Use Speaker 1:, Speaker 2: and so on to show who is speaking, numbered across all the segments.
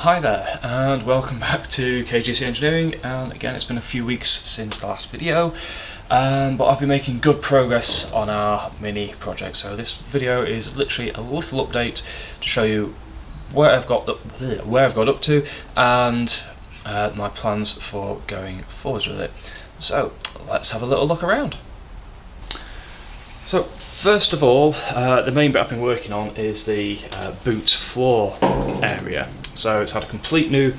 Speaker 1: Hi there, and welcome back to KGC Engineering. And again, it's been a few weeks since the last video, but I've been making good progress on our mini project. So this video is literally a little update to show you where I've got up to and my plans for going forwards with it. So let's have a little look around. So first of all, the main bit I've been working on is the boot floor area. So it's had a complete new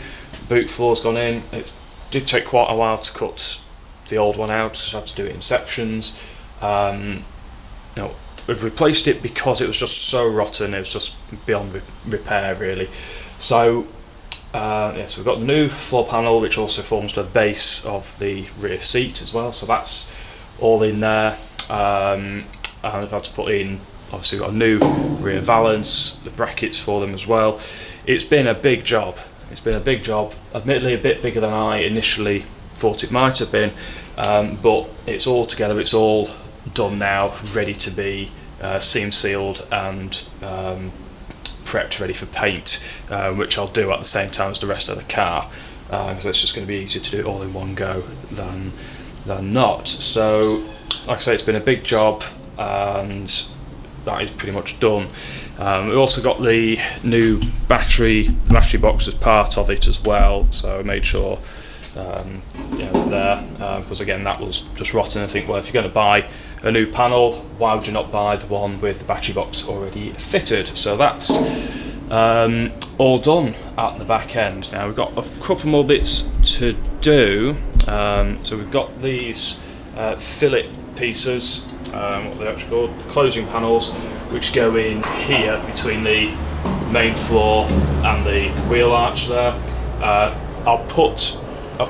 Speaker 1: boot floor's gone in. It did take quite a while to cut the old one out, so I had to do it in sections. We've replaced it because it was just so rotten, it was just beyond repair really. So so we've got the new floor panel, which also forms the base of the rear seat as well, so that's all in there. And I've had to put in, obviously we've got a new rear valance, the brackets for them as well. It's been a big job. Admittedly a bit bigger than I initially thought it might have been, but it's all together, it's all done now, ready to be seam sealed and prepped ready for paint, which I'll do at the same time as the rest of the car, because it's just going to be easier to do it all in one go than not. So like I say, it's been a big job and that is pretty much done. We've also got the new battery box as part of it as well, so I made sure there, because again that was just rotten. I think, well, if you're going to buy a new panel, why would you not buy the one with the battery box already fitted? So that's all done at the back end. Now we've got a couple more bits to do. So we've got these fillet pieces, what they're actually called, closing panels, which go in here between the main floor and the wheel arch there. I've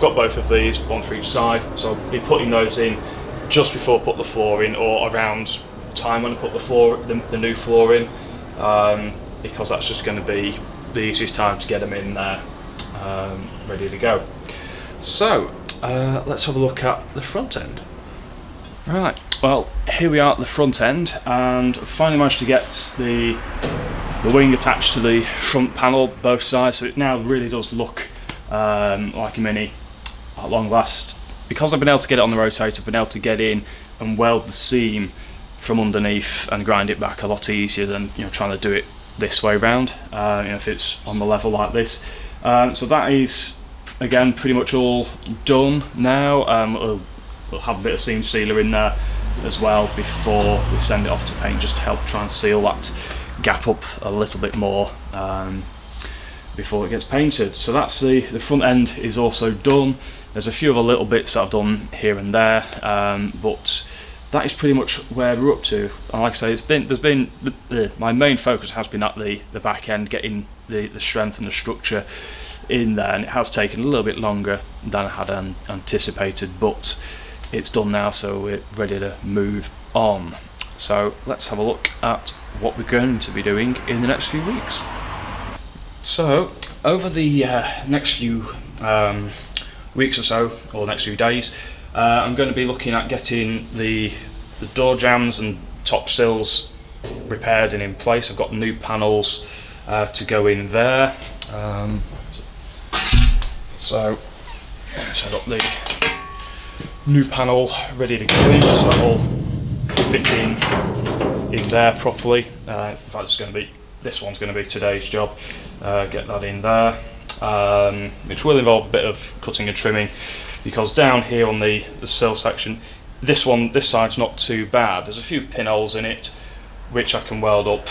Speaker 1: got both of these, one for each side, so I'll be putting those in just before I put the floor in, or around time when I put the new floor in, because that's just going to be the easiest time to get them in there, ready to go. So let's have a look at the front end. Right, well, here we are at the front end, and finally managed to get the wing attached to the front panel, both sides, so it now really does look like a Mini at long last. Because I've been able to get it on the rotator, I've been able to get in and weld the seam from underneath and grind it back a lot easier than trying to do it this way round, if it's on the level like this. So that is again pretty much all done now. We'll have a bit of seam sealer in there as well before we send it off to paint, just to help try and seal that gap up a little bit more before it gets painted. So that's the front end is also done. There's a few other little bits that I've done here and there, but that is pretty much where we're up to. And like I say, my main focus has been at the back end, getting the strength and the structure in there, and it has taken a little bit longer than I had anticipated, but it's done now, so we're ready to move on. So let's have a look at what we're going to be doing in the next few weeks. So over the next few weeks or so, or next few days, I'm going to be looking at getting the door jambs and top sills repaired and in place. I've got new panels to go in there. So I've got the new panel ready to go in, so it'll fit in there properly. In fact, this one's going to be today's job. Get that in there, which will involve a bit of cutting and trimming, because down here on the sill section, this side's not too bad. There's a few pinholes in it which I can weld up,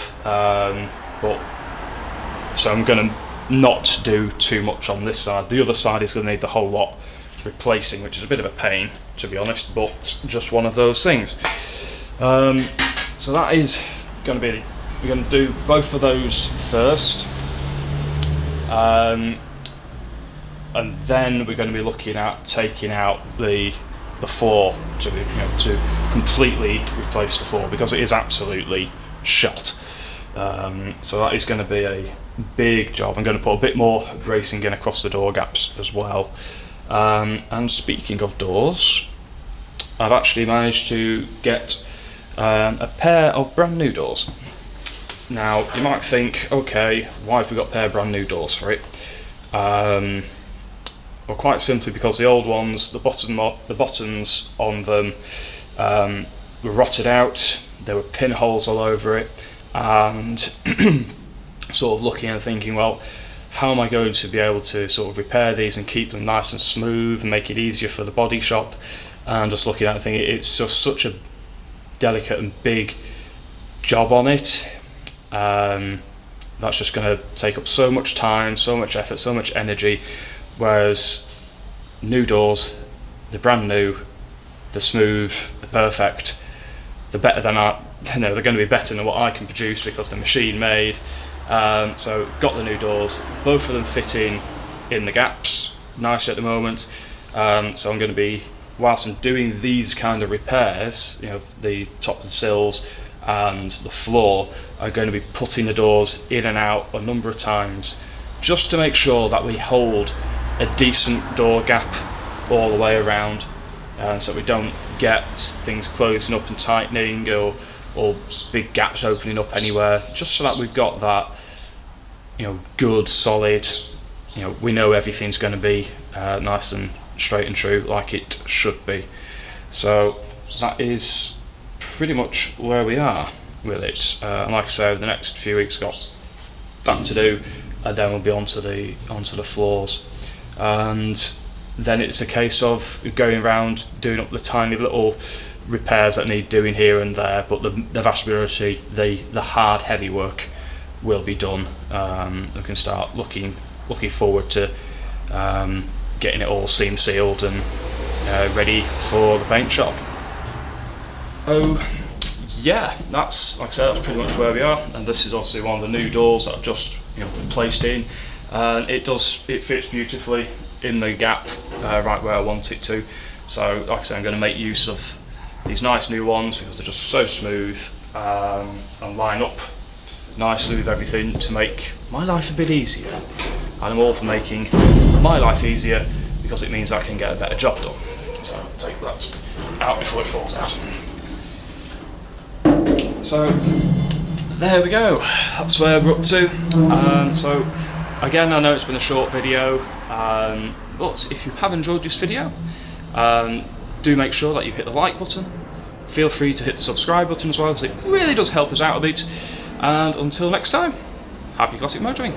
Speaker 1: so I'm going to not do too much on this side. The other side is going to need the whole lot replacing, which is a bit of a pain, to be honest, but just one of those things. So that is going to be, we're going to do both of those first, and then we're going to be looking at taking out the floor to completely replace the floor, because it is absolutely shot. So that is going to be a big job. I'm going to put a bit more bracing in across the door gaps as well. And speaking of doors, I've actually managed to get a pair of brand new doors. Now you might think, okay, why have we got a pair of brand new doors for it? Well, quite simply because the old ones, the buttons on them were rotted out. There were pinholes all over it, and sort of looking and thinking, well, how am I going to be able to sort of repair these and keep them nice and smooth and make it easier for the body shop? And just looking at it and thinking, it's just such a delicate and big job on it. That's just going to take up so much time, so much effort, so much energy. Whereas new doors, they're brand new, they're smooth, they're perfect, they're better than they're going to be better than what I can produce because they're machine made. So got the new doors, both of them fitting in the gaps nicely at the moment. So I'm going to be, whilst I'm doing these kind of repairs, the top of the sills and the floor, I'm going to be putting the doors in and out a number of times just to make sure that we hold a decent door gap all the way around, so we don't get things closing up and tightening or big gaps opening up anywhere, just so that we've got that good solid, we know everything's going to be nice and straight and true like it should be. So that is pretty much where we are with it, and like I say, over the next few weeks got that to do, and then we'll be onto the floors, and then it's a case of going around doing up the tiny little repairs that need doing here and there, but the vast majority, the hard heavy work will be done. We can start looking forward to getting it all seam sealed and ready for the paint shop. Oh yeah, that's, like I said, that's pretty much where we are, and this is obviously one of the new doors that I've just placed in, and it fits beautifully in the gap right where I want it to. So like I said, I'm going to make use of these nice new ones because they're just so smooth, and line up nicely with everything to make my life a bit easier. And I'm all for making my life easier because it means I can get a better job done. So I'll take that out before it falls out. So there we go, that's where we're up to. So again, I know it's been a short video, but if you have enjoyed this video, do make sure that you hit the like button. Feel free to hit the subscribe button as well, because it really does help us out a bit. And until next time, happy classic motoring.